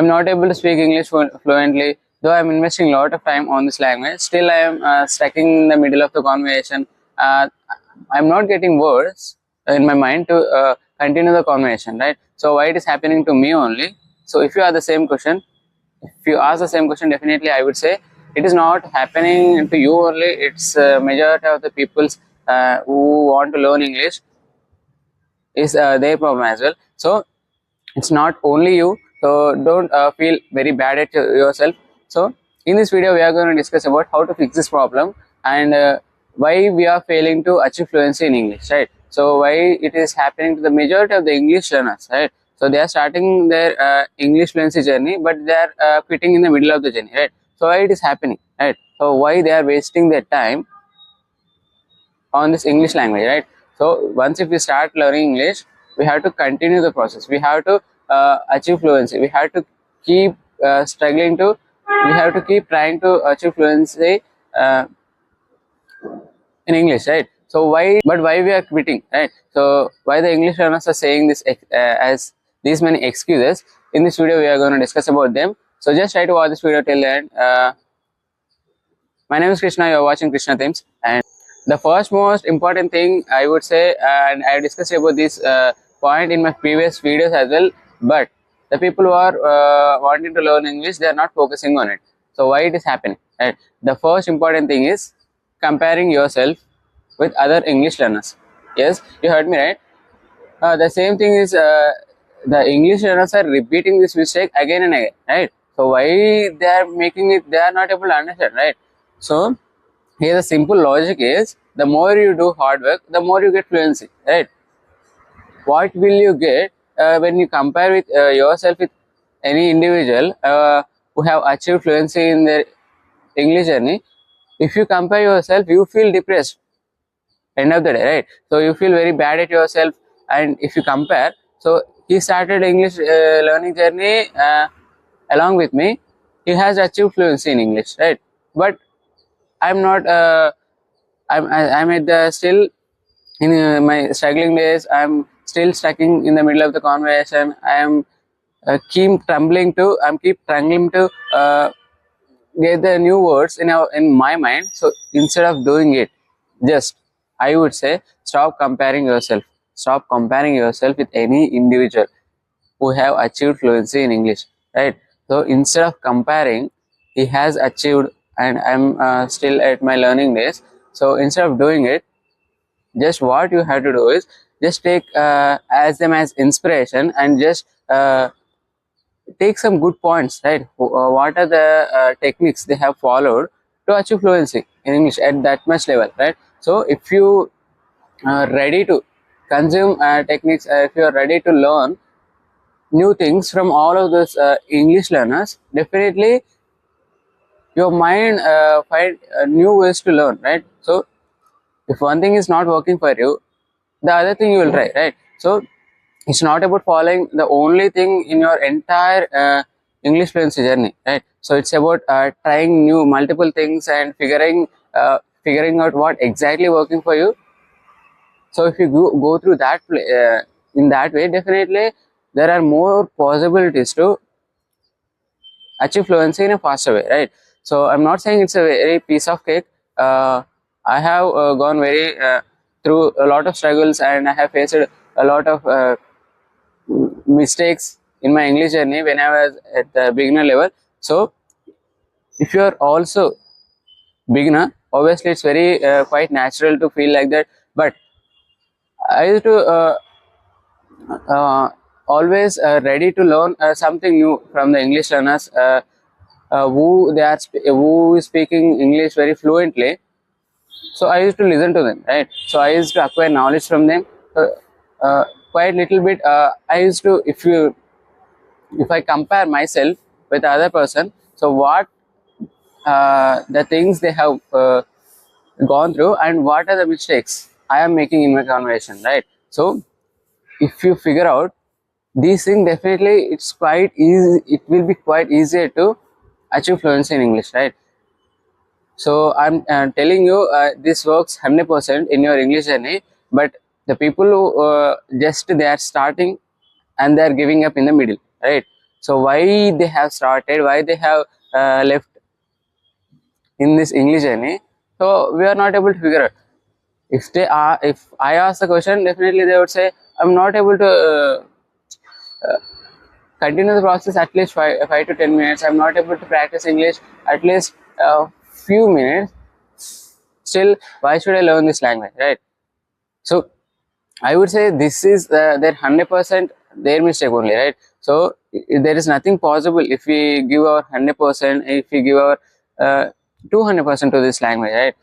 I'm not able to speak English fluently. Though I'm investing a lot of time on this language, still I am stuck in the middle of the conversation. Uh, I'm not getting words in my mind to continue the conversation, right? So why it is happening to me only? So if you are the same question, if you ask the same question, definitely I would say it is not happening to you only. It's majority of the peoples who want to learn English is their problem as well. So it's not only you, so don't feel very bad at yourself. So in this video we are going to discuss about how to fix this problem and why we are failing to achieve fluency in English, right? So why it is happening to the majority of the English learners, right? So they are starting their English fluency journey, but they are quitting in the middle of the journey, right? So why it is happening, right? So why they are wasting their time on this English language, right? So once if we start learning English, we have to continue the process. We have to achieve fluency. We have to keep struggling to. We have to keep trying to achieve fluency in English, right? So why? But why we are quitting, right? So why the English learners are saying this as these many excuses? In this video, we are going to discuss about them. So just try to watch this video till the end. My name is Krishna. You are watching Krishna Themes, and the first most important thing I would say, and I discussed about this point in my previous videos as well, but the people who are wanting to learn English, they are not focusing on it. So why it is happening, right? The first important thing is comparing yourself with other English learners. Yes, you heard me right. The same thing is the English learners are repeating this mistake again and again, right? So why they are making it, they are not able to understand, right? So here the simple logic is, the more you do hard work, the more you get fluency, right? What will you get when you compare with yourself with any individual who have achieved fluency in their English journey? If you compare yourself, you feel depressed end of the day, right? So you feel very bad at yourself. And if you compare, so he started English learning journey along with me. He has achieved fluency in English, right? But I'm not I'm at the still in my struggling days. I'm still stuck in the middle of the conversation. I am keep struggling to get the new words in my mind. So instead of doing it, just I would say stop comparing yourself. Stop comparing yourself with any individual who have achieved fluency in English, right? So instead of comparing, he has achieved and I'm still at my learning days. So instead of doing it, just what you have to do is just take as them as inspiration and just take some good points, right? What are the techniques they have followed to achieve fluency in English at that much level, right? So if you are ready to consume techniques, if you are ready to learn new things from all of those English learners, definitely your mind find new ways to learn, right? So if one thing is not working for you, the other thing you will try, right? So it's not about following the only thing in your entire English fluency journey, right? So it's about trying new multiple things and figuring out what exactly working for you. So if you go through that in that way, definitely there are more possibilities to achieve fluency in a faster way, right? So I'm not saying it's a very piece of cake. I have gone very through a lot of struggles, and I have faced a lot of mistakes in my English journey when I was at the beginner level. So if you are also beginner, obviously it's very quite natural to feel like that. But I used to always ready to learn something new from the English learners who is speaking English very fluently. So I used to listen to them, right? So I used to acquire knowledge from them. Quite little bit. I used to, if I compare myself with other person, so what the things they have gone through and what are the mistakes I am making in my conversation, right? So if you figure out these things, definitely it's quite easy. It will be quite easier to achieve fluency in English, right? So I'm telling you, this works 100% in your English journey. But the people who just they are starting and they are giving up in the middle, right? So why they have started, why they have left in this English journey, so we are not able to figure out. If I ask the question, definitely they would say I'm not able to continue the process at least 5 to 10 minutes. I'm not able to practice English at least a few minutes. Still, why should I learn this language, right? So I would say this is their 100% their mistake only, right? So there is nothing possible if we give our 100%, if we give our 200% to this language, right?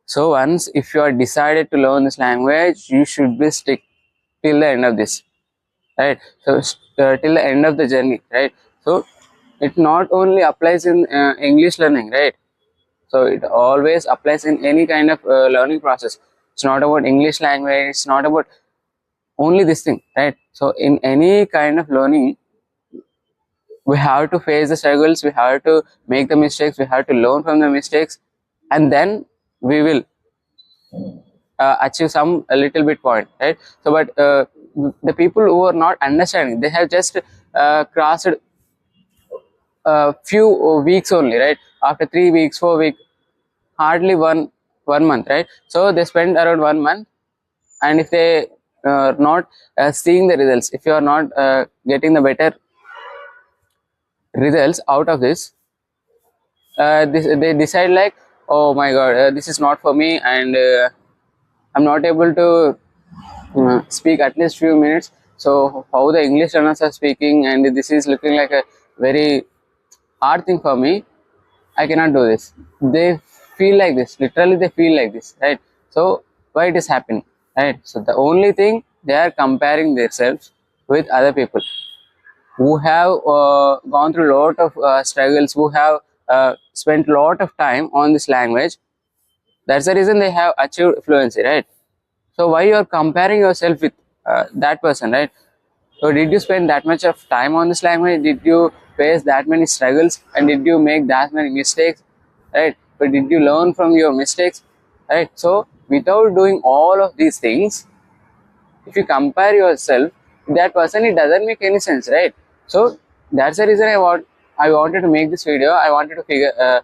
So once if you are decided to learn this language, you should be stick till the end of this, right? So till the end of the journey, right? So it not only applies in English learning, right? So it always applies in any kind of learning process. It's not about English language, it's not about only this thing, right? So in any kind of learning, we have to face the struggles, we have to make the mistakes, we have to learn from the mistakes, and then we will achieve some a little bit point, right? So but the people who are not understanding, they have just crossed a few weeks only, right? After 3 weeks, 4 weeks, hardly one month, right? So they spend around 1 month, and if they are not seeing the results, if you are not getting the better results out of this, they decide like, oh my god, this is not for me, and I'm not able to speak at least few minutes. So how the English learners are speaking, and this is looking like a very hard thing for me, I cannot do this. They feel like this, literally they feel like this, right? So why it is happening, right? So the only thing, they are comparing themselves with other people who have gone through a lot of struggles, who have spent a lot of time on this language. That's the reason they have achieved fluency, right? So why you are comparing yourself with that person, right? So did you spend that much of time on this language? Did you face that many struggles, and did you make that many mistakes, right? But did you learn from your mistakes, right? So without doing all of these things, if you compare yourself with that person, it doesn't make any sense, right? So that's the reason I wanted to make this video. I wanted to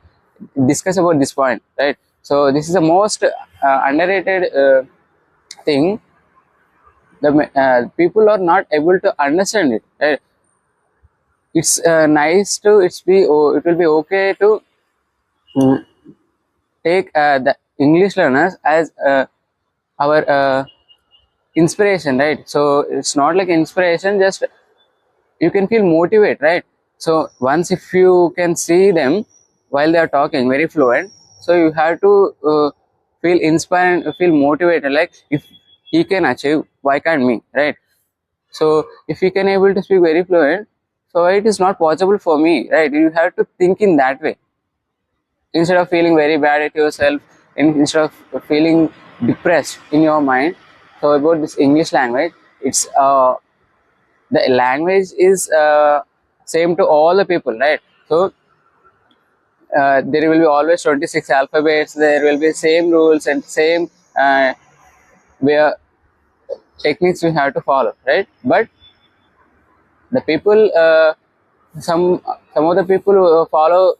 discuss about this point, right? So this is the most underrated thing. The people are not able to understand it, right? It's nice to it will be okay to mm, take the English learners as our inspiration, right? So it's not like inspiration, just you can feel motivated, right? So once if you can see them while they are talking very fluent, so you have to feel inspired, feel motivated, like if he can achieve, why can't me, right? So if you can able to speak very fluent, so it is not possible for me, right? You have to think in that way, instead of feeling very bad at yourself, instead of feeling depressed in your mind. So about this English language, it's the language is same to all the people, right? So there will be always 26 alphabets, there will be same rules and same where techniques we have to follow, right? But the people some of the people follow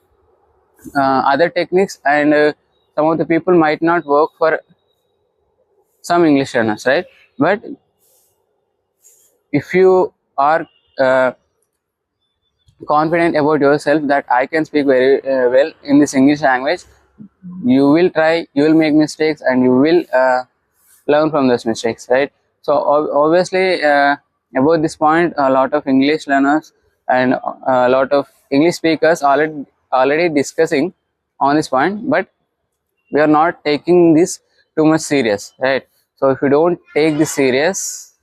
other techniques, and some of the people might not work for some English learners, right? But if you are uh, confident about yourself that I can speak very well in this English language, you will try, you will make mistakes, and you will learn from those mistakes, right? So obviously about this point, a lot of English learners and a lot of English speakers already discussing on this point, but we are not taking this too much serious, right? So if you don't take this serious,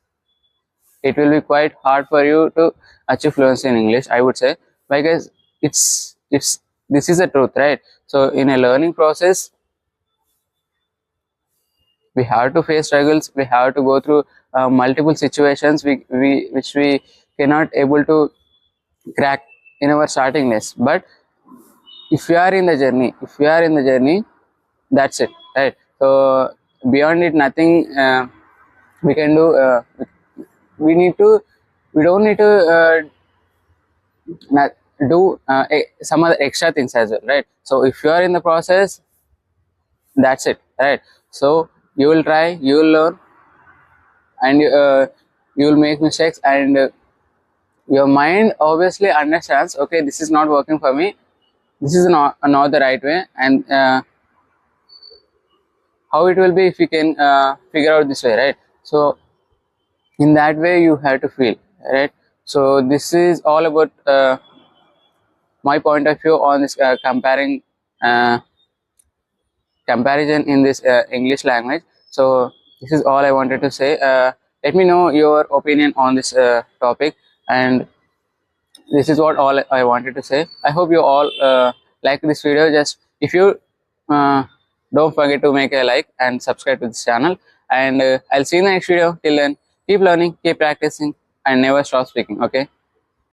it will be quite hard for you to achieve fluency in English, I would say, because it's this is the truth, right? So in a learning process, we have to face struggles, we have to go through multiple situations which we cannot able to crack in our starting days. But if we are in the journey, that's it, right? So beyond it, nothing we can do. We need to we don't need to Now, do some other extra things as well, right? So if you are in the process, that's it, right? So you will try, you will learn, and you will make mistakes, and your mind obviously understands, okay, this is not working for me, this is not the right way, and how it will be if you can figure out this way, right? So in that way you have to feel, right? So this is all about my point of view on this uh, comparison in this English language. So this is all I wanted to say. Let me know your opinion on this topic, and this is what all I wanted to say. I hope you all like this video. Just if you uh, don't forget to make a like and subscribe to this channel, and I'll see you in the next video. Till then, keep learning, keep practicing, and never stop speaking. Okay.